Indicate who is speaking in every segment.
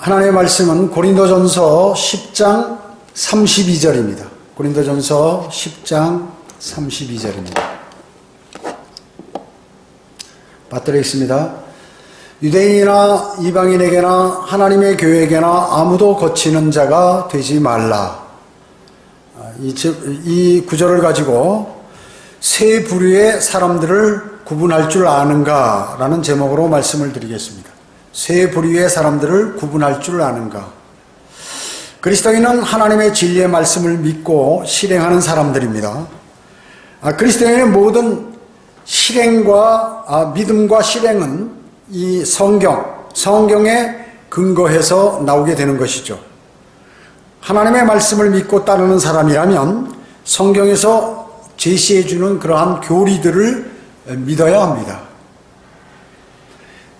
Speaker 1: 하나님의 말씀은 고린도전서 10장 32절입니다. 고린도전서 10장 32절입니다. 받들어 있습니다. 유대인이나 이방인에게나 하나님의 교회에게나 아무도 거치는 자가 되지 말라. 이 구절을 가지고 세 부류의 사람들을 구분할 줄 아는가 라는 제목으로 말씀을 드리겠습니다. 세 부류의 사람들을 구분할 줄 아는가. 그리스도인은 하나님의 진리의 말씀을 믿고 실행하는 사람들입니다. 그리스도인의 모든 실행과 믿음과 실행은 이 성경에 근거해서 나오게 되는 것이죠. 하나님의 말씀을 믿고 따르는 사람이라면 성경에서 제시해 주는 그러한 교리들을 믿어야 합니다.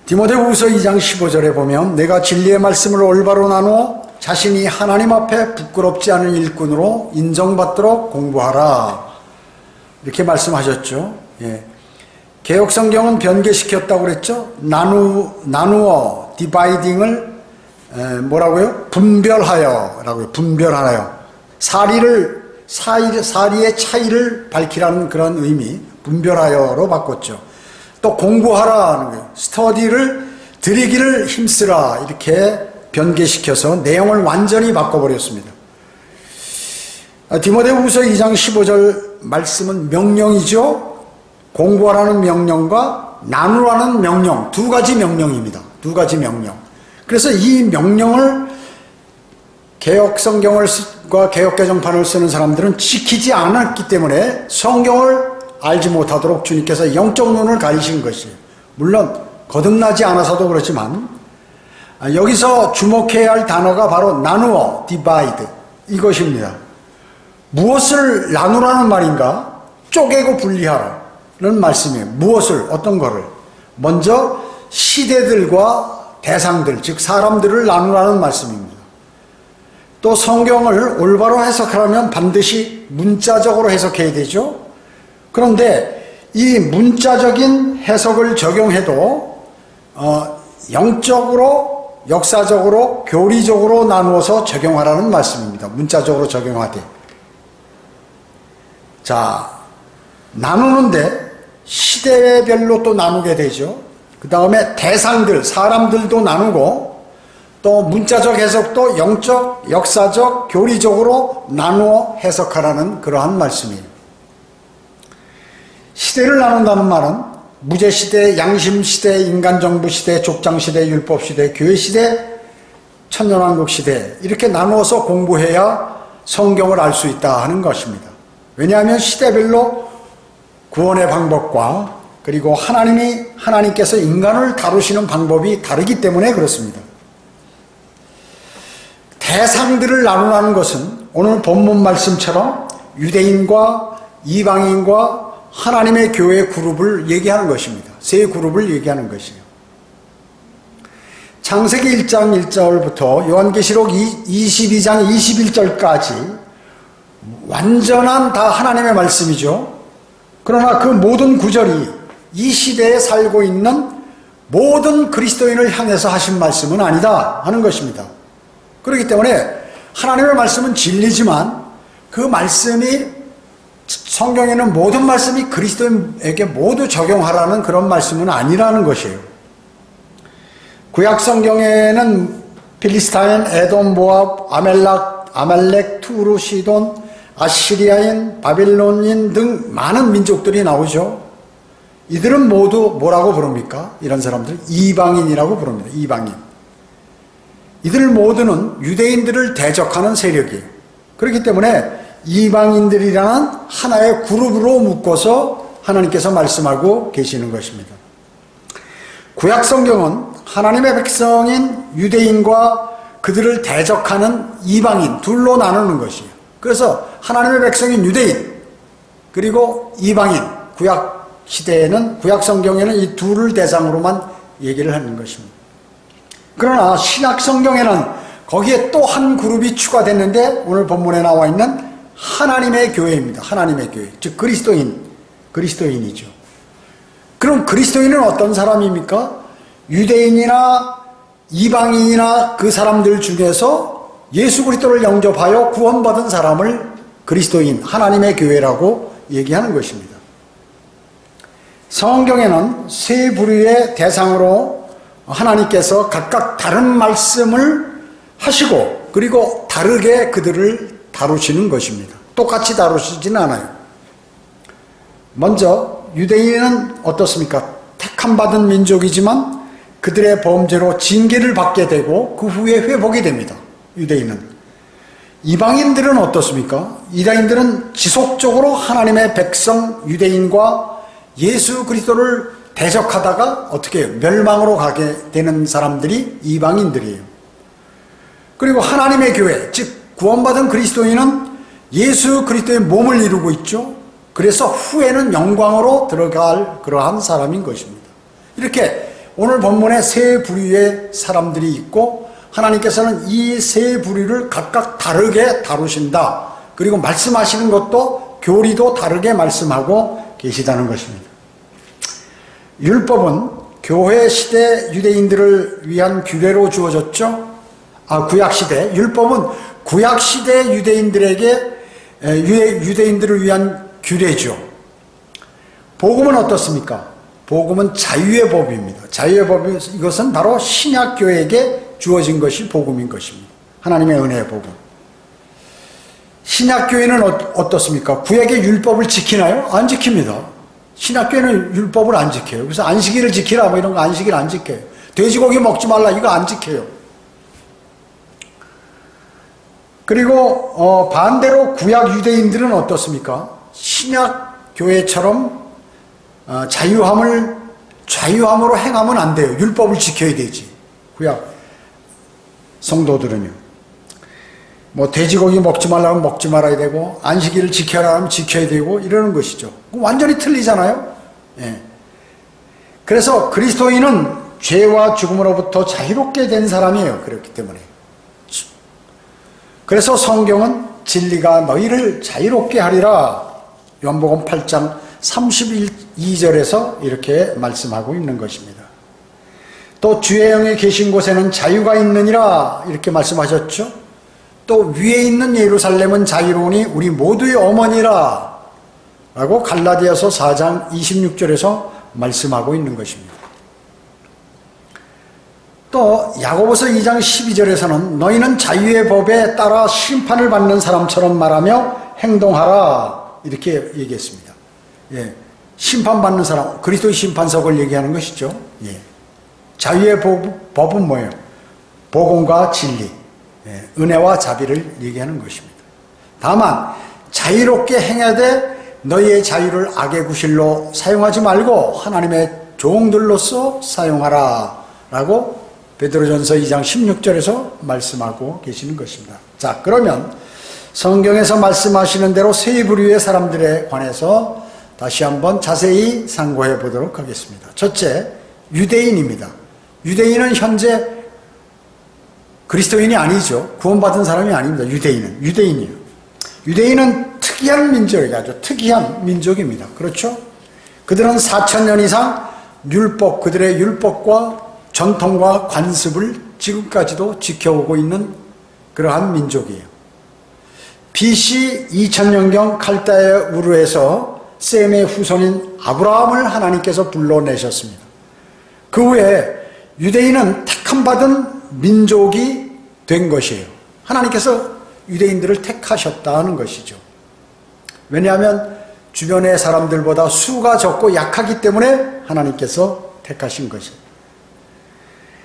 Speaker 1: 디모데후서 2장 15절에 보면 내가 진리의 말씀을 올바로 나누어 자신이 하나님 앞에 부끄럽지 않은 일꾼으로 인정받도록 공부하라. 이렇게 말씀하셨죠. 예. 개역성경은 변개시켰다고 그랬죠. 나누어, 디바이딩을 뭐라고요? 분별하여 라고요. 분별하여. 사리의 차이를 밝히라는 그런 의미, 분별하여로 바꿨죠. 또 공부하라 하는 거예요. 스터디를 들이기를 힘쓰라. 이렇게 변개시켜서 내용을 완전히 바꿔버렸습니다. 디모데후서 2장 15절 말씀은 명령이죠. 공부하라는 명령과 나누라는 명령, 두 가지 명령입니다. 두 가지 명령. 그래서 이 명령을 개역성경과 개역개정판을 쓰는 사람들은 지키지 않았기 때문에 성경을 알지 못하도록 주님께서 영적 눈을 가리신 것이에요. 물론 거듭나지 않아서도 그렇지만 여기서 주목해야 할 단어가 바로 나누어, divide 이것입니다. 무엇을 나누라는 말인가? 쪼개고 분리하라는 말씀이에요. 무엇을, 어떤 거를? 먼저 시대들과 대상들, 즉 사람들을 나누라는 말씀입니다. 또 성경을 올바로 해석하려면 반드시 문자적으로 해석해야 되죠. 그런데 이 문자적인 해석을 적용해도 영적으로, 역사적으로, 교리적으로 나누어서 적용하라는 말씀입니다. 문자적으로 적용하되. 자, 나누는데 시대별로 또 나누게 되죠. 그 다음에 대상들, 사람들도 나누고 또 문자적 해석도 영적, 역사적, 교리적으로 나누어 해석하라는 그러한 말씀이에요. 시대를 나눈다는 말은 무제시대, 양심시대, 인간정부시대, 족장시대, 율법시대, 교회시대, 천년왕국시대 이렇게 나누어서 공부해야 성경을 알 수 있다 하는 것입니다. 왜냐하면 시대별로 구원의 방법과 그리고 하나님께서 인간을 다루시는 방법이 다르기 때문에 그렇습니다. 대상들을 나누라는 것은 오늘 본문 말씀처럼 유대인과 이방인과 하나님의 교회 그룹을 얘기하는 것입니다. 세 그룹을 얘기하는 것이에요. 창세기 1장 1절부터 요한계시록 22장 21절까지 완전한 다 하나님의 말씀이죠. 그러나 그 모든 구절이 이 시대에 살고 있는 모든 그리스도인을 향해서 하신 말씀은 아니다 하는 것입니다. 그렇기 때문에 하나님의 말씀은 진리지만 그 말씀이 성경에는 모든 말씀이 그리스도인에게 모두 적용하라는 그런 말씀은 아니라는 것이에요. 구약 성경에는 필리스타인, 에돔, 모압, 아말렉, 투르, 시돈, 아시리아인, 바빌론인 등 많은 민족들이 나오죠. 이들은 모두 뭐라고 부릅니까? 이런 사람들 이방인이라고 부릅니다. 이방인. 이들 모두는 유대인들을 대적하는 세력이에요. 그렇기 때문에 이방인들이라는 하나의 그룹으로 묶어서 하나님께서 말씀하고 계시는 것입니다. 구약 성경은 하나님의 백성인 유대인과 그들을 대적하는 이방인 둘로 나누는 것이에요. 그래서 하나님의 백성인 유대인 그리고 이방인, 구약 시대에는, 구약 성경에는 이 둘을 대상으로만 얘기를 하는 것입니다. 그러나 신약 성경에는 거기에 또 한 그룹이 추가됐는데 오늘 본문에 나와 있는 하나님의 교회입니다. 하나님의 교회. 즉 그리스도인이죠. 그럼 그리스도인은 어떤 사람입니까? 유대인이나 이방인이나 그 사람들 중에서 예수 그리스도를 영접하여 구원받은 사람을 그리스도인, 하나님의 교회라고 얘기하는 것입니다. 성경에는 세 부류의 대상으로 하나님께서 각각 다른 말씀을 하시고 그리고 다르게 그들을 다루시는 것입니다. 똑같이 다루시지는 않아요. 먼저 유대인은 어떻습니까? 택함받은 민족이지만 그들의 범죄로 징계를 받게 되고 그 후에 회복이 됩니다. 유대인은. 이방인들은 어떻습니까? 이방인들은 지속적으로 하나님의 백성 유대인과 예수 그리스도를 대적하다가 어떻게 해요? 멸망으로 가게 되는 사람들이 이방인들이에요. 그리고 하나님의 교회, 즉 구원받은 그리스도인은 예수 그리스도의 몸을 이루고 있죠. 그래서 후에는 영광으로 들어갈 그러한 사람인 것입니다. 이렇게 오늘 본문에 세 부류의 사람들이 있고 하나님께서는 이 세 부류를 각각 다르게 다루신다. 그리고 말씀하시는 것도 교리도 다르게 말씀하고 계시다는 것입니다. 율법은 교회 시대 유대인들을 위한 규례로 주어졌죠. 구약시대. 율법은 구약시대 유대인들을 위한 규례죠. 복음은 어떻습니까? 복음은 자유의 법입니다. 자유의 법이 이것은 바로 신약교회에게 주어진 것이 복음인 것입니다. 하나님의 은혜의 복음. 신약교회는 어떻습니까? 구약의 율법을 지키나요? 안 지킵니다. 신약교회는 율법을 안 지켜요. 그래서 안식일을 지키라 뭐 이런 거 안식일 안 지켜요. 돼지고기 먹지 말라 이거 안 지켜요. 그리고 반대로 구약 유대인들은 어떻습니까? 신약 교회처럼 자유함으로 행하면 안 돼요. 율법을 지켜야 되지. 구약 성도들은요. 뭐 돼지고기 먹지 말라면 먹지 말아야 되고 안식일을 지켜라 하면 지켜야 되고 이러는 것이죠. 완전히 틀리잖아요. 예. 그래서 그리스도인은 죄와 죽음으로부터 자유롭게 된 사람이에요. 그렇기 때문에. 그래서 성경은 진리가 너희를 자유롭게 하리라. 요한복음 8장 32절에서 이렇게 말씀하고 있는 것입니다. 또 주의 영에 계신 곳에는 자유가 있느니라 이렇게 말씀하셨죠. 또 위에 있는 예루살렘은 자유로우니 우리 모두의 어머니라 라고 갈라디아서 4장 26절에서 말씀하고 있는 것입니다. 또 야고보서 2장 12절에서는 너희는 자유의 법에 따라 심판을 받는 사람처럼 말하며 행동하라 이렇게 얘기했습니다. 예, 심판받는 사람, 그리스도의 심판석을 얘기하는 것이죠. 예. 자유의 법은 뭐예요? 복음과 진리, 예, 은혜와 자비를 얘기하는 것입니다. 다만 자유롭게 행하되 너희의 자유를 악의 구실로 사용하지 말고 하나님의 종들로서 사용하라 라고 베드로전서 2장 16절에서 말씀하고 계시는 것입니다. 자, 그러면 성경에서 말씀하시는 대로 세 부류의 사람들에 관해서 다시 한번 자세히 상고해 보도록 하겠습니다. 첫째, 유대인입니다. 유대인은 현재 그리스도인이 아니죠. 구원받은 사람이 아닙니다. 유대인이에요. 유대인은 특이한 민족이에요. 아주 특이한 민족입니다. 그렇죠? 그들은 4,000년 이상 그들의 율법과 전통과 관습을 지금까지도 지켜오고 있는 그러한 민족이에요. BC 2000년경 칼다의 우르에서 셈의 후손인 아브라함을 하나님께서 불러내셨습니다. 그 후에 유대인은 택함받은 민족이 된 것이에요. 하나님께서 유대인들을 택하셨다는 것이죠. 왜냐하면 주변의 사람들보다 수가 적고 약하기 때문에 하나님께서 택하신 것입니다.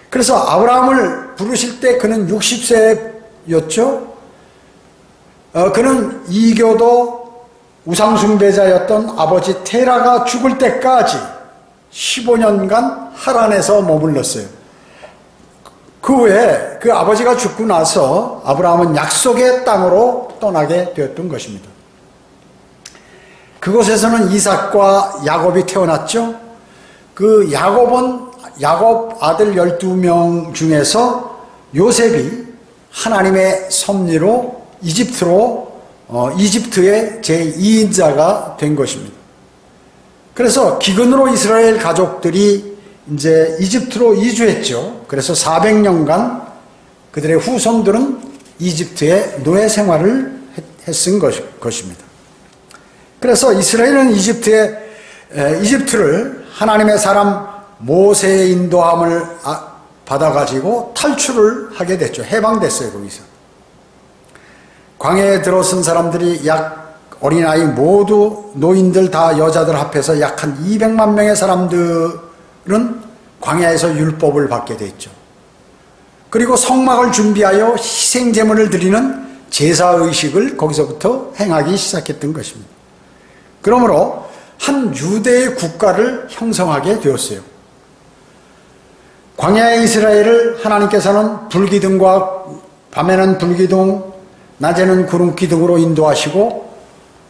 Speaker 1: 그래서 아브라함을 부르실 때 그는 60세였죠. 그는 이교도 우상숭배자였던 아버지 테라가 죽을 때까지 15년간 하란에서 머물렀어요. 그 후에 그 아버지가 죽고 나서 아브라함은 약속의 땅으로 떠나게 되었던 것입니다. 그곳에서는 이삭과 야곱이 태어났죠. 그 야곱 아들 12명 중에서 요셉이 하나님의 섭리로 이집트의 제2인자가 된 것입니다. 그래서 기근으로 이스라엘 가족들이 이제 이집트로 이주했죠. 그래서 400년간 그들의 후손들은 이집트의 노예 생활을 했은 것입니다. 그래서 이스라엘은 이집트를 하나님의 사람 모세의 인도함을 받아가지고 탈출을 하게 됐죠. 해방됐어요, 거기서. 광야에 들어선 사람들이 약 어린아이 모두 노인들 다 여자들 합해서 약 한 200만 명의 사람들은 광야에서 율법을 받게 됐죠. 그리고 성막을 준비하여 희생제물을 드리는 제사의식을 거기서부터 행하기 시작했던 것입니다. 그러므로 한 유대의 국가를 형성하게 되었어요. 광야의 이스라엘을 하나님께서는 불기둥과 밤에는 불기둥, 낮에는 구름기둥으로 인도하시고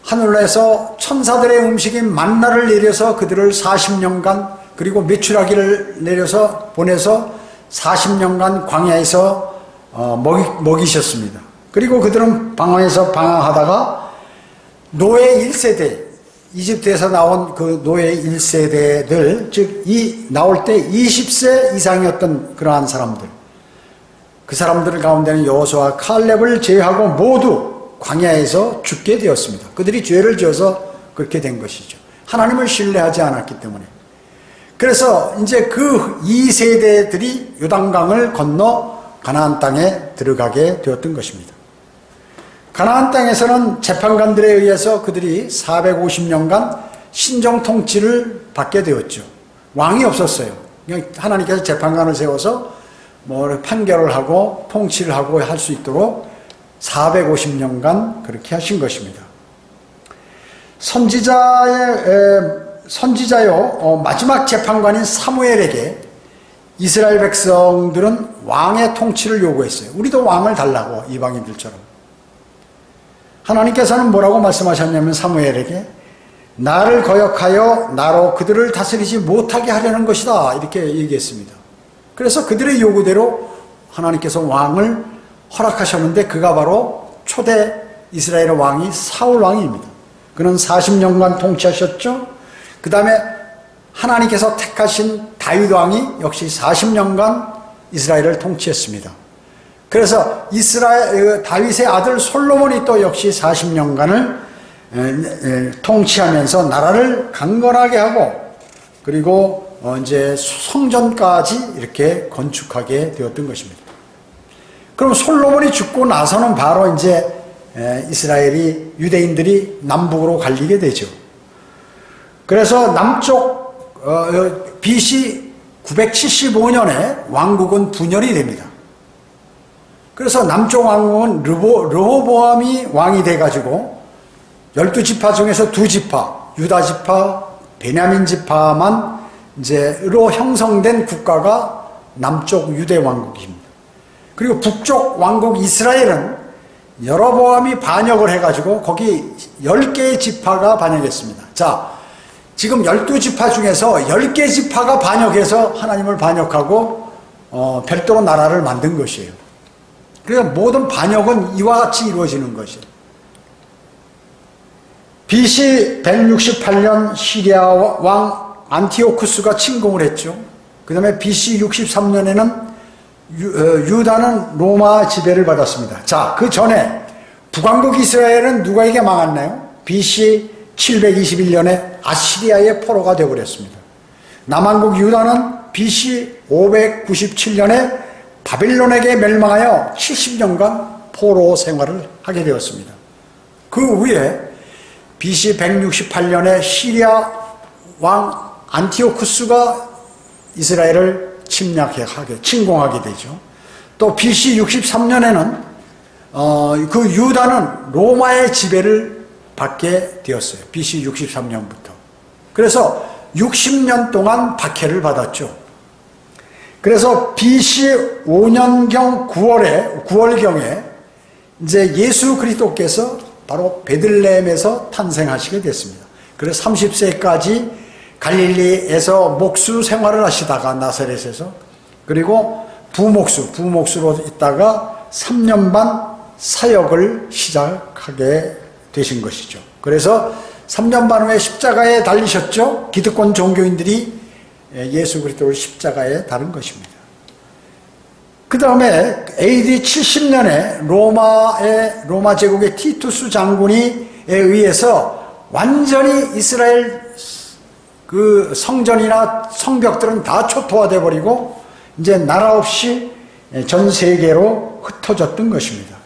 Speaker 1: 하늘에서 천사들의 음식인 만나를 내려서 그들을 40년간 그리고 메추라기를 내려서 보내서 40년간 광야에서 먹이셨습니다. 그리고 그들은 방황에서 방황하다가 노예 1세대, 이집트에서 나온 그 노예 1세대들, 즉 나올 때 20세 이상이었던 그러한 사람들, 그 사람들 가운데는 여호수아, 칼렙을 제외하고 모두 광야에서 죽게 되었습니다. 그들이 죄를 지어서 그렇게 된 것이죠. 하나님을 신뢰하지 않았기 때문에. 그래서 이제 그 2세대들이 요단강을 건너 가나안 땅에 들어가게 되었던 것입니다. 가나안 땅에서는 재판관들에 의해서 그들이 450년간 신정 통치를 받게 되었죠. 왕이 없었어요. 그냥 하나님께서 재판관을 세워서 판결을 하고 통치를 하고 할 수 있도록 450년간 그렇게 하신 것입니다. 선지자요 마지막 재판관인 사무엘에게 이스라엘 백성들은 왕의 통치를 요구했어요. 우리도 왕을 달라고, 이방인들처럼. 하나님께서는 뭐라고 말씀하셨냐면 사무엘에게 나를 거역하여 나로 그들을 다스리지 못하게 하려는 것이다, 이렇게 얘기했습니다. 그래서 그들의 요구대로 하나님께서 왕을 허락하셨는데 그가 바로 초대 이스라엘의 왕이 사울 왕입니다. 그는 40년간 통치하셨죠. 그 다음에 하나님께서 택하신 다윗 왕이 역시 40년간 이스라엘을 통치했습니다. 그래서 다윗의 아들 솔로몬이 또 역시 40년간을 통치하면서 나라를 강건하게 하고 그리고 이제 성전까지 이렇게 건축하게 되었던 것입니다. 그럼 솔로몬이 죽고 나서는 바로 이제 이스라엘이, 유대인들이 남북으로 갈리게 되죠. 그래서 남쪽 BC 975년에 왕국은 분열이 됩니다. 그래서 남쪽 왕국은 르호보암이 왕이 돼가지고 12지파 중에서 2지파, 유다지파, 베냐민 지파만 이제로 형성된 국가가 남쪽 유대 왕국입니다. 그리고 북쪽 왕국 이스라엘은 여로보암이 반역을 해가지고 거기 10개의 지파가 반역했습니다. 자, 지금 12지파 중에서 10개 지파가 반역해서 하나님을 반역하고 별도로 나라를 만든 것이에요. 그래서 모든 반역은 이와 같이 이루어지는 것이에요. BC 168년 시리아 왕 안티오쿠스가 침공을 했죠. 그 다음에 BC 63년에는 유다는 로마 지배를 받았습니다. 자, 그 전에 북왕국 이스라엘은 누구에게 망했나요? BC 721년에 아시리아의 포로가 되어버렸습니다. 남왕국 유다는 BC 597년에 바빌론에게 멸망하여 70년간 포로 생활을 하게 되었습니다. 그 후에 BC 168년에 시리아 왕 안티오쿠스가 이스라엘을 침공하게 되죠. 또 BC 63년에는 그 유다는 로마의 지배를 받게 되었어요. BC 63년부터. 그래서 60년 동안 박해를 받았죠. 그래서 BC 5년경 9월경에 이제 예수 그리스도께서 바로 베들레헴에서 탄생하시게 됐습니다. 그래서 30세까지 갈릴리에서 목수 생활을 하시다가 나사렛에서, 그리고 부목수로 있다가 3년 반 사역을 시작하게 되신 것이죠. 그래서 3년 반 후에 십자가에 달리셨죠. 기득권 종교인들이 예수 그리스도를 십자가에 달은 것입니다. 그 다음에 AD 70년에 로마 제국의 티투스 장군에 의해서 완전히 이스라엘 그 성전이나 성벽들은 다 초토화되어 버리고 이제 나라 없이 전 세계로 흩어졌던 것입니다.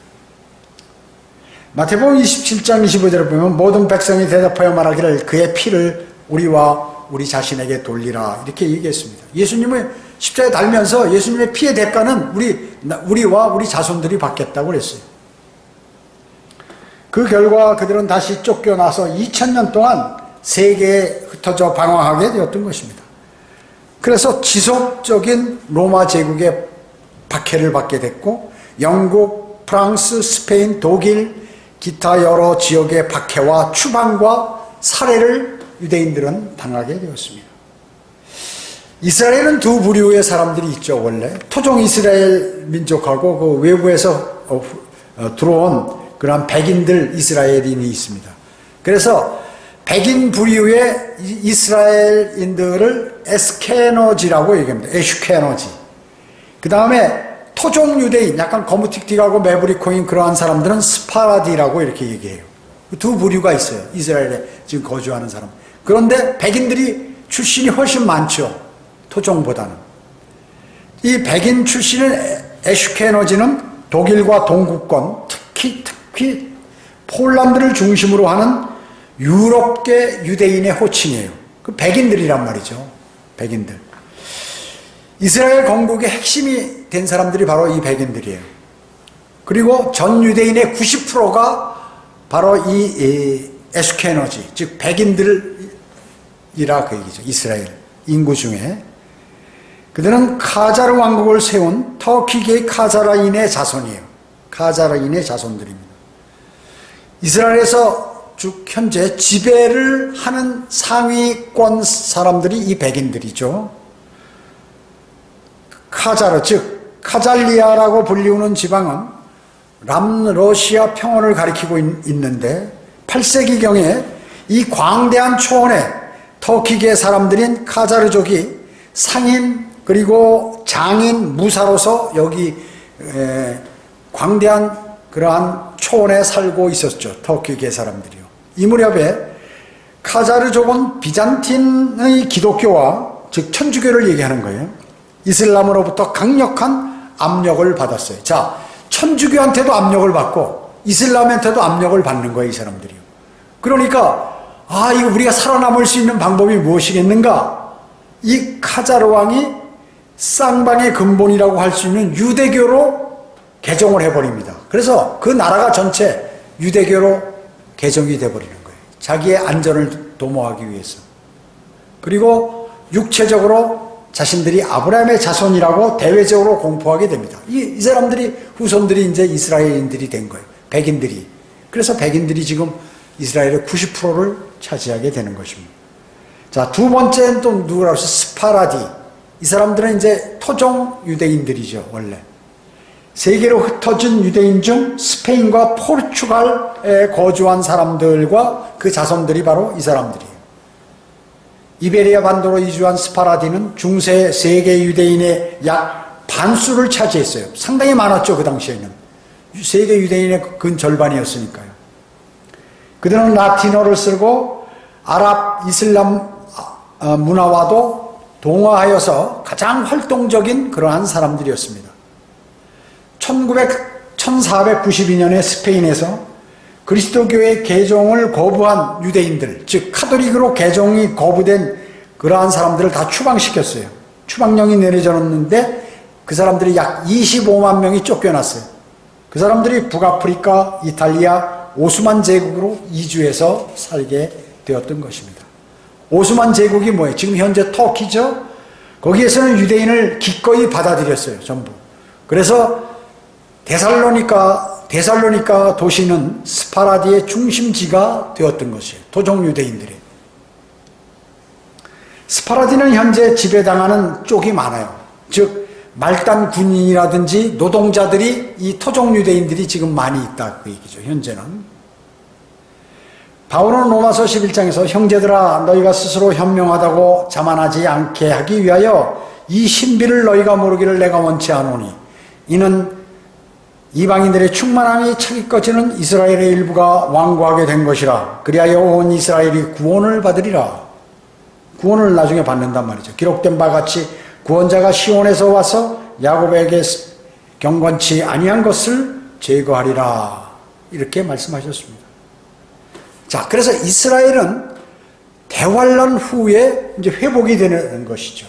Speaker 1: 마태복음 27장 25절을 보면 모든 백성이 대답하여 말하기를 그의 피를 우리와 우리 자신에게 돌리라 이렇게 얘기했습니다. 예수님을 십자가에 달면서 예수님의 피의 대가는 우리와 우리 자손들이 받겠다고 그랬어요. 그 결과 그들은 다시 쫓겨나서 2000년 동안 세계에 흩어져 방황하게 되었던 것입니다. 그래서 지속적인 로마 제국의 박해를 받게 됐고 영국, 프랑스, 스페인, 독일 기타 여러 지역의 박해와 추방과 살해를 유대인들은 당하게 되었습니다. 이스라엘은 두 부류의 사람들이 있죠. 원래 토종 이스라엘 민족하고 그 외부에서 들어온 그러한 백인들 이스라엘인이 있습니다. 그래서 백인 부류의 이스라엘인들을 에스케너지라고 얘기합니다. 에슈케너지. 그 다음에 토종 유대인, 약간 거무틱틱하고 매부리코인 그러한 사람들은 스파라디라고 이렇게 얘기해요. 두 부류가 있어요. 이스라엘에 지금 거주하는 사람. 그런데 백인들이 출신이 훨씬 많죠. 토종보다는. 이 백인 출신의 에슈케너지는 독일과 동구권, 특히 폴란드를 중심으로 하는 유럽계 유대인의 호칭이에요. 그 백인들이란 말이죠. 백인들. 이스라엘 건국의 핵심이 된 사람들이 바로 이 백인들이에요. 그리고 전 유대인의 90%가 바로 이 에슈케너지, 즉 백인들이라 그 얘기죠. 이스라엘 인구 중에. 그들은 카자르 왕국을 세운 터키계의 카자라인의 자손이에요. 카자라인의 자손들입니다. 이스라엘에서 쭉 현재 지배를 하는 상위권 사람들이 이 백인들이죠. 카자르, 즉 카잘리아라고 불리우는 지방은 남러시아 평원을 가리키고 있는데 8세기경에 이 광대한 초원에 터키계 사람들인 카자르족이 상인 그리고 장인 무사로서 여기 광대한 그러한 초원에 살고 있었죠. 터키계 사람들이요. 이 무렵에 카자르족은 비잔틴의 기독교와 즉 천주교를 얘기하는 거예요. 이슬람으로부터 강력한 압력을 받았어요. 자, 천주교한테도 압력을 받고 이슬람한테도 압력을 받는 거예요. 이 사람들이요. 그러니까 이거 우리가 살아남을 수 있는 방법이 무엇이겠는가? 이 카자르 왕이 쌍방의 근본이라고 할 수 있는 유대교로 개종을 해버립니다. 그래서 그 나라가 전체 유대교로 개종이 돼버리는 거예요. 자기의 안전을 도모하기 위해서. 그리고 육체적으로 자신들이 아브라함의 자손이라고 대외적으로 공포하게 됩니다. 이 사람들이 후손들이 이제 이스라엘인들이 된 거예요. 백인들이. 그래서 백인들이 지금 이스라엘의 90%를 차지하게 되는 것입니다. 자, 두 번째는 또 누구라고 해서 스파라디. 이 사람들은 이제 토종 유대인들이죠, 원래. 세계로 흩어진 유대인 중 스페인과 포르투갈에 거주한 사람들과 그 자손들이 바로 이 사람들이에요. 이베리아 반도로 이주한 스파라디는 중세 세계 유대인의 약 반수를 차지했어요. 상당히 많았죠, 그 당시에는. 세계 유대인의 근 절반이었으니까요. 그들은 라틴어를 쓰고 아랍 이슬람 문화와도 동화하여서 가장 활동적인 그러한 사람들이었습니다. 1492년에 스페인에서 그리스도교의 개종을 거부한 유대인들, 즉 카톨릭으로 개종이 거부된 그러한 사람들을 다 추방시켰어요. 추방령이 내려졌는데 그 사람들이 약 25만 명이 쫓겨났어요. 그 사람들이 북아프리카, 이탈리아, 오스만 제국으로 이주해서 살게 되었던 것입니다. 오스만 제국이 뭐예요? 지금 현재 터키죠? 거기에서는 유대인을 기꺼이 받아들였어요. 전부. 그래서 데살로니카 도시는 스파라디의 중심지가 되었던 것이에요. 토종 유대인들이. 스파라디는 현재 지배당하는 쪽이 많아요. 즉 말단 군인이라든지 노동자들이 이 토종 유대인들이 지금 많이 있다 그 얘기죠. 현재는. 바울은 로마서 11장에서 형제들아 너희가 스스로 현명하다고 자만하지 않게 하기 위하여 이 신비를 너희가 모르기를 내가 원치 않으니 이는 이방인들의 충만함이 차기 꺼지는 이스라엘의 일부가 완고하게 된 것이라. 그리하여 온 이스라엘이 구원을 받으리라. 구원을 나중에 받는단 말이죠. 기록된 바 같이 구원자가 시온에서 와서 야곱에게 경건치 아니한 것을 제거하리라. 이렇게 말씀하셨습니다. 자, 그래서 이스라엘은 대환란 후에 이제 회복이 되는 것이죠.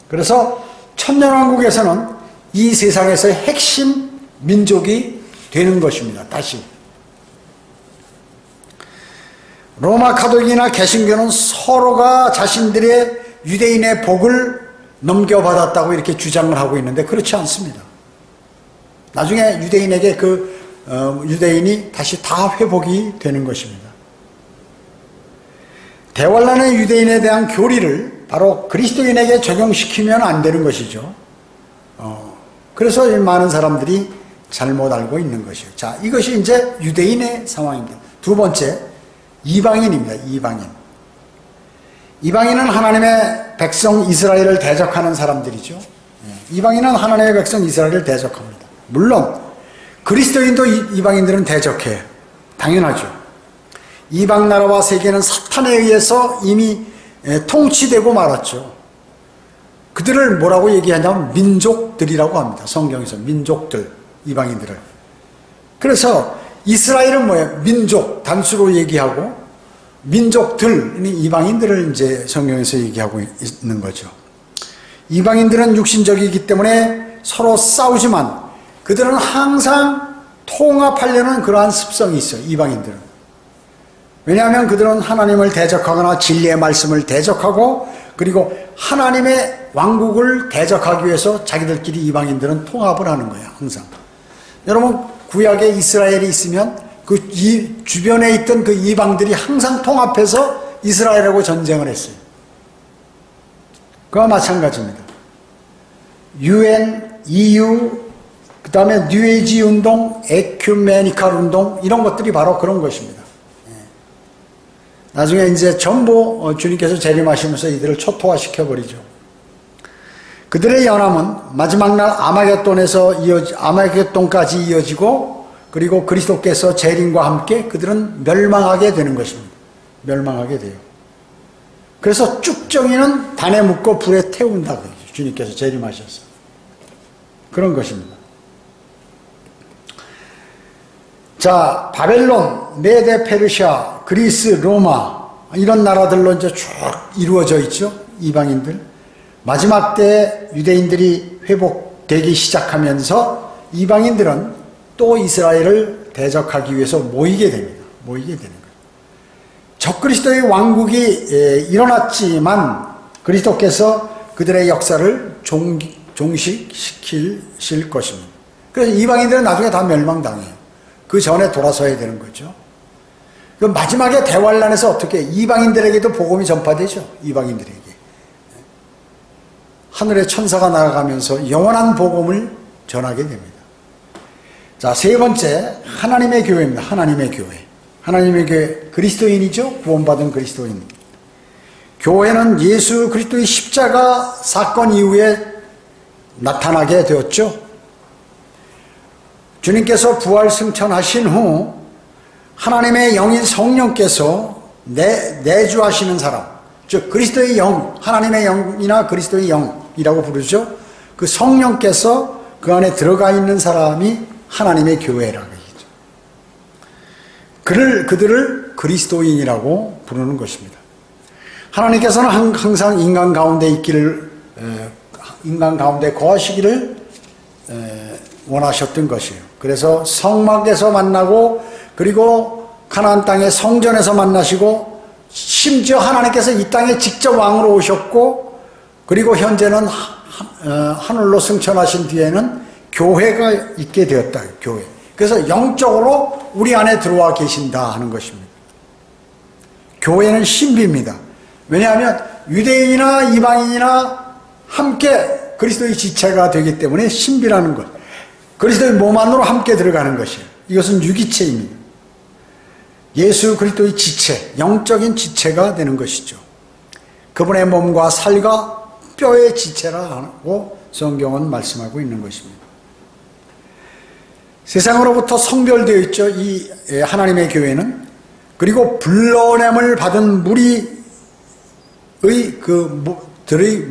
Speaker 1: 그래서 천년왕국에서는 이 세상에서의 핵심 민족이 되는 것입니다. 다시. 로마 가톨릭이나 개신교는 서로가 자신들의 유대인의 복을 넘겨받았다고 이렇게 주장을 하고 있는데 그렇지 않습니다. 나중에 유대인에게 유대인이 다시 다 회복이 되는 것입니다. 대환란의 유대인에 대한 교리를 바로 그리스도인에게 적용시키면 안 되는 것이죠. 그래서 많은 사람들이 잘못 알고 있는 것이에요. 자, 이것이 이제 유대인의 상황입니다. 두 번째, 이방인입니다. 이방인. 이방인은 하나님의 백성 이스라엘을 대적하는 사람들이죠. 이방인은 하나님의 백성 이스라엘을 대적합니다. 물론 그리스도인도 이방인들은 대적해요. 당연하죠. 이방 나라와 세계는 사탄에 의해서 이미 통치되고 말았죠. 그들을 뭐라고 얘기하냐면 민족들이라고 합니다. 성경에서 민족들, 이방인들을. 그래서 이스라엘은 뭐예요? 민족, 단수로 얘기하고 민족들, 이방인들을 이제 성경에서 얘기하고 있는 거죠. 이방인들은 육신적이기 때문에 서로 싸우지만 그들은 항상 통합하려는 그러한 습성이 있어요. 이방인들은. 왜냐하면 그들은 하나님을 대적하거나 진리의 말씀을 대적하고 그리고 하나님의 왕국을 대적하기 위해서 자기들끼리 이방인들은 통합을 하는 거예요. 항상. 여러분 구약에 이스라엘이 있으면 그 주변에 있던 그 이방들이 항상 통합해서 이스라엘하고 전쟁을 했어요. 그와 마찬가지입니다. UN, EU, 그 다음에 뉴에이지 운동, 에큐메니칼 운동 이런 것들이 바로 그런 것입니다. 나중에 이제 전부 주님께서 재림하시면서 이들을 초토화시켜버리죠. 그들의 연합은 마지막 날 아마겟돈까지 이어지고 그리고 그리스도께서 재림과 함께 그들은 멸망하게 되는 것입니다. 멸망하게 돼요. 그래서 쭉정이는 단에 묶고 불에 태운다. 주님께서 재림하셔서. 그런 것입니다. 자, 바벨론, 메데, 페르시아, 그리스, 로마 이런 나라들로 이제 쭉 이루어져 있죠. 이방인들. 마지막 때 유대인들이 회복되기 시작하면서 이방인들은 또 이스라엘을 대적하기 위해서 모이게 됩니다. 모이게 되는 거예요. 적그리스도의 왕국이 일어났지만 그리스도께서 그들의 역사를 종식시킬 것입니다. 그래서 이방인들은 나중에 다 멸망당해요. 그 전에 돌아서야 되는 거죠. 그 마지막에 대환란에서 어떻게 이방인들에게도 복음이 전파되죠. 이방인들에게. 하늘의 천사가 날아가면서 영원한 복음을 전하게 됩니다. 자, 세 번째 하나님의 교회입니다. 하나님의 교회. 하나님의 교회 그리스도인이죠. 구원받은 그리스도인. 교회는 예수 그리스도의 십자가 사건 이후에 나타나게 되었죠. 주님께서 부활 승천하신 후 하나님의 영인 성령께서 내주하시는 사람, 즉 그리스도의 영, 하나님의 영이나 그리스도의 영이라고 부르죠. 그 성령께서 그 안에 들어가 있는 사람이 하나님의 교회라고 하죠. 그들을 그리스도인이라고 부르는 것입니다. 하나님께서는 항상 인간 가운데 거하시기를 원하셨던 것이에요. 그래서 성막에서 만나고 그리고 가나안 땅의 성전에서 만나시고 심지어 하나님께서 이 땅에 직접 왕으로 오셨고 그리고 현재는 하늘로 승천하신 뒤에는 교회가 있게 되었다. 교회. 그래서 영적으로 우리 안에 들어와 계신다 하는 것입니다. 교회는 신비입니다. 왜냐하면 유대인이나 이방인이나 함께 그리스도의 지체가 되기 때문에 신비라는 것. 그리스도의 몸 안으로 함께 들어가는 것이에요. 이것은 유기체입니다. 예수 그리스도의 지체, 영적인 지체가 되는 것이죠. 그분의 몸과 살과 뼈의 지체라고 성경은 말씀하고 있는 것입니다. 세상으로부터 성별되어 있죠. 이 하나님의 교회는. 그리고 불러냄을 받은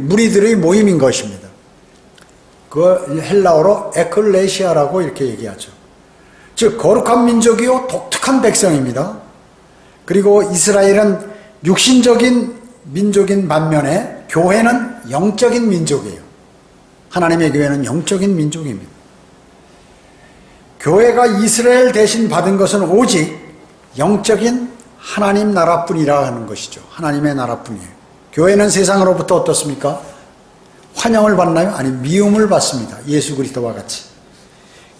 Speaker 1: 무리들의 모임인 것입니다. 그 헬라어로 에클레시아라고 이렇게 얘기하죠. 즉 거룩한 민족이요 독특한 백성입니다. 그리고 이스라엘은 육신적인 민족인 반면에 교회는 영적인 민족이에요. 하나님의 교회는 영적인 민족입니다. 교회가 이스라엘 대신 받은 것은 오직 영적인 하나님 나라뿐이라 하는 것이죠. 하나님의 나라뿐이에요. 교회는 세상으로부터 어떻습니까? 환영을 받나요? 아니, 미움을 받습니다. 예수 그리스도와 같이.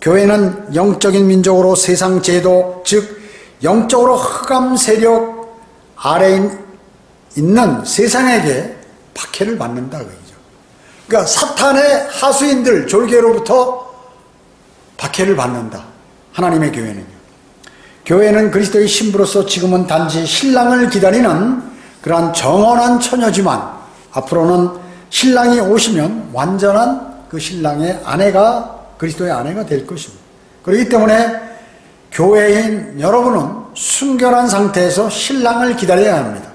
Speaker 1: 교회는 영적인 민족으로 세상 제도, 즉 영적으로 흑암 세력 아래에 있는 세상에게 박해를 받는다 그 얘기죠. 그러니까 사탄의 하수인들, 졸개로부터 박해를 받는다. 하나님의 교회는요. 교회는 그리스도의 신부로서 지금은 단지 신랑을 기다리는 그러한 정언한 처녀지만 앞으로는 신랑이 오시면 완전한 그 신랑의 아내가 그리스도의 아내가 될 것입니다. 그렇기 때문에 교회인 여러분은 순결한 상태에서 신랑을 기다려야 합니다.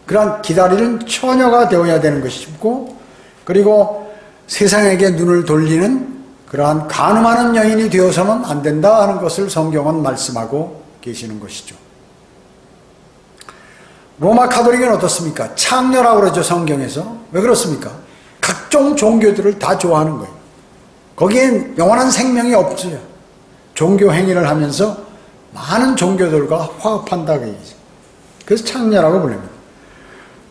Speaker 1: 그러한 기다리는 처녀가 되어야 되는 것이고, 그리고 세상에게 눈을 돌리는 그러한 간음하는 여인이 되어서는 안 된다 하는 것을 성경은 말씀하고 계시는 것이죠. 로마 카톨릭은 어떻습니까? 창녀라고 그러죠, 성경에서. 왜 그렇습니까? 각종 종교들을 다 좋아하는 거예요. 거기엔 영원한 생명이 없어요. 종교 행위를 하면서 많은 종교들과 화합한다 그 얘기죠. 그래서 창녀라고 부릅니다.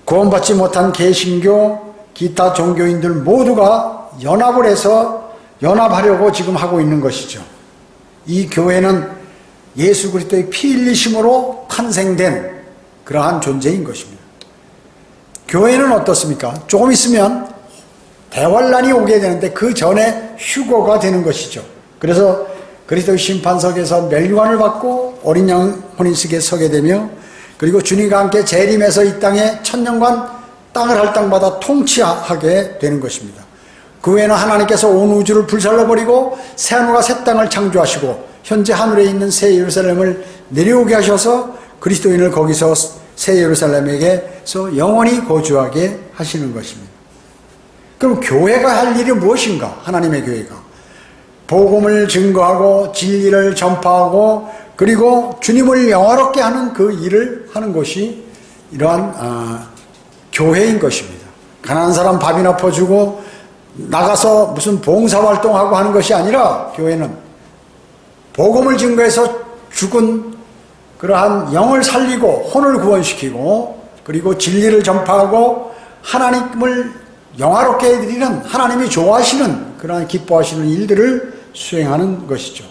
Speaker 1: 구원받지 못한 개신교, 기타 종교인들 모두가 연합을 해서 연합하려고 지금 하고 있는 것이죠. 이 교회는 예수 그리스도의 피 흘리심으로 탄생된 그러한 존재인 것입니다. 교회는 어떻습니까? 조금 있으면 대환란이 오게 되는데 그 전에 휴거가 되는 것이죠. 그래서 그리스도의 심판석에서 멸류관을 받고 어린 양 혼인식에 서게 되며, 그리고 주님과 함께 재림해서 이 땅에 천년간 땅을 할당받아 통치하게 되는 것입니다. 그 후에는 하나님께서 온 우주를 불살라버리고 새하늘과 새 땅을 창조하시고 현재 하늘에 있는 새 예루살렘을 내려오게 하셔서 그리스도인을 거기서 새 예루살렘에게서 영원히 거주하게 하시는 것입니다. 그럼 교회가 할 일이 무엇인가? 하나님의 교회가 복음을 증거하고 진리를 전파하고 그리고 주님을 영화롭게 하는 그 일을 하는 것이 이러한 교회인 것입니다. 가난한 사람 밥이나 퍼주고 나가서 무슨 봉사활동하고 하는 것이 아니라, 교회는 복음을 증거해서 죽은 그러한 영을 살리고 혼을 구원시키고 그리고 진리를 전파하고 하나님을 영화롭게 해드리는, 하나님이 좋아하시는 그러한 기뻐하시는 일들을 수행하는 것이죠.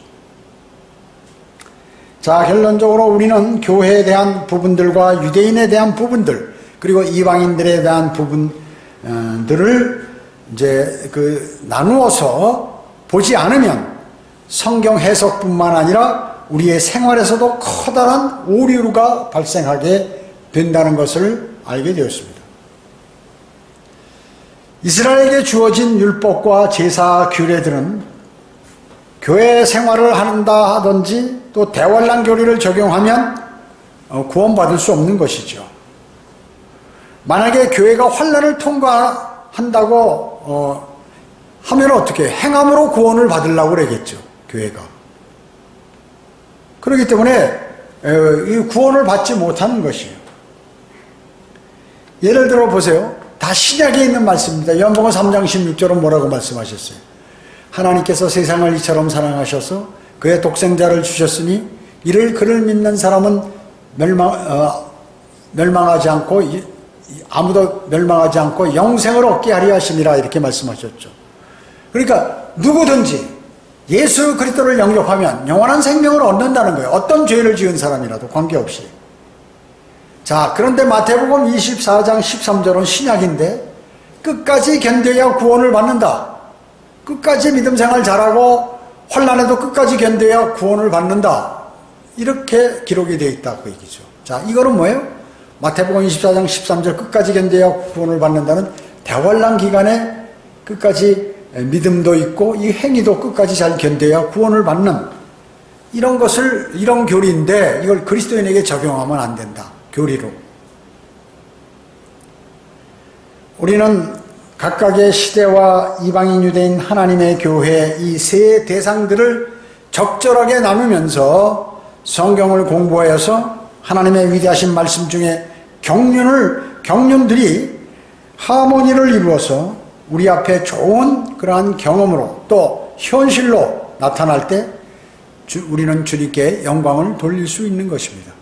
Speaker 1: 자, 결론적으로 우리는 교회에 대한 부분들과 유대인에 대한 부분들, 그리고 이방인들에 대한 부분들을 이제 나누어서 보지 않으면 성경 해석뿐만 아니라 우리의 생활에서도 커다란 오류가 발생하게 된다는 것을 알게 되었습니다. 이스라엘에게 주어진 율법과 제사 규례들은 교회 생활을 한다 하든지 또 대환란 교리를 적용하면 구원받을 수 없는 것이죠. 만약에 교회가 환란을 통과한다고 하면 어떻게 행함으로 구원을 받으려고 그러겠죠, 교회가. 그렇기 때문에 이 구원을 받지 못하는 것이에요. 예를 들어 보세요. 다 신약에 있는 말씀입니다. 요한복음 3장 16절은 뭐라고 말씀하셨어요? 하나님께서 세상을 이처럼 사랑하셔서 그의 독생자를 주셨으니 이를 그를 믿는 사람은 멸망하지 않고 아무도 멸망하지 않고 영생을 얻게 하려 하심이라, 이렇게 말씀하셨죠. 그러니까 누구든지 예수 그리스도를 영접하면 영원한 생명을 얻는다는 거예요. 어떤 죄를 지은 사람이라도 관계없이. 자, 그런데 마태복음 24장 13절은 신약인데 끝까지 견뎌야 구원을 받는다. 끝까지 믿음 생활 잘하고 환난에도 끝까지 견뎌야 구원을 받는다. 이렇게 기록이 되어 있다 그 얘기죠. 자, 이거는 뭐예요? 마태복음 24장 13절 끝까지 견뎌야 구원을 받는다는 대환란 기간에 끝까지 믿음도 있고 이 행위도 끝까지 잘 견뎌야 구원을 받는 이런 교리인데 이걸 그리스도인에게 적용하면 안 된다. 교리로. 우리는 각각의 시대와 이방인 유대인 하나님의 교회 이 세 대상들을 적절하게 나누면서 성경을 공부하여서 하나님의 위대하신 말씀 중에 경륜들이 하모니를 이루어서 우리 앞에 좋은 그러한 경험으로 또 현실로 나타날 때 우리는 주님께 영광을 돌릴 수 있는 것입니다.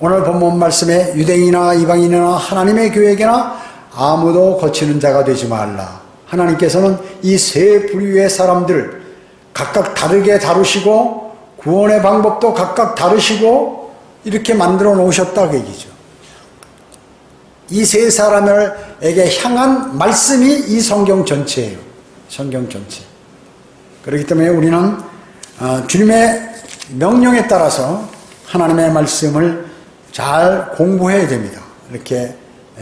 Speaker 1: 오늘 본문 말씀에 유대인이나 이방인이나 하나님의 교회에게나 아무도 거치는 자가 되지 말라. 하나님께서는 이 세 부류의 사람들 각각 다르게 다루시고 구원의 방법도 각각 다르시고 이렇게 만들어 놓으셨다 그 얘기죠. 이 세 사람에게 향한 말씀이 이 성경 전체예요. 성경 전체. 그렇기 때문에 우리는 주님의 명령에 따라서 하나님의 말씀을 잘 공부해야 됩니다. 이렇게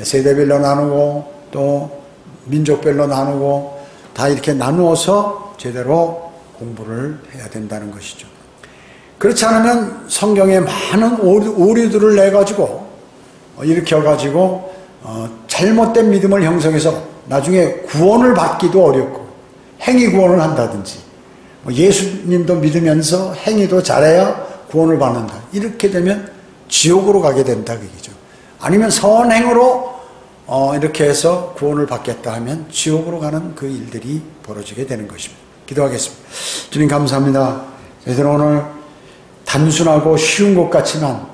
Speaker 1: 세대별로 나누고 또 민족별로 나누고 다 이렇게 나누어서 제대로 공부를 해야 된다는 것이죠. 그렇지 않으면 성경에 많은 오류들을 내가지고 일으켜가지고 잘못된 믿음을 형성해서 나중에 구원을 받기도 어렵고 행위 구원을 한다든지 예수님도 믿으면서 행위도 잘해야 구원을 받는다. 이렇게 되면 지옥으로 가게 된다 그 얘기죠. 아니면 선행으로 이렇게 해서 구원을 받겠다 하면 지옥으로 가는 그 일들이 벌어지게 되는 것입니다. 기도하겠습니다. 주님 감사합니다. 저희들은 오늘 단순하고 쉬운 것 같지만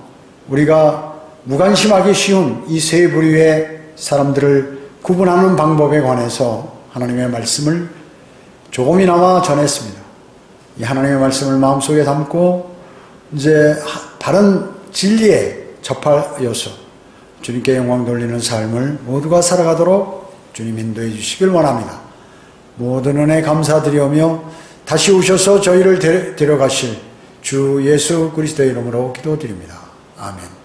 Speaker 1: 우리가 무관심하기 쉬운 이 세 부류의 사람들을 구분하는 방법에 관해서 하나님의 말씀을 조금이나마 전했습니다. 이 하나님의 말씀을 마음속에 담고 이제 바른 진리에 접하여서 주님께 영광 돌리는 삶을 모두가 살아가도록 주님 인도해 주시길 원합니다. 모든 은혜 감사드리오며 다시 오셔서 저희를 데려가실 주 예수 그리스도의 이름으로 기도드립니다. 아멘.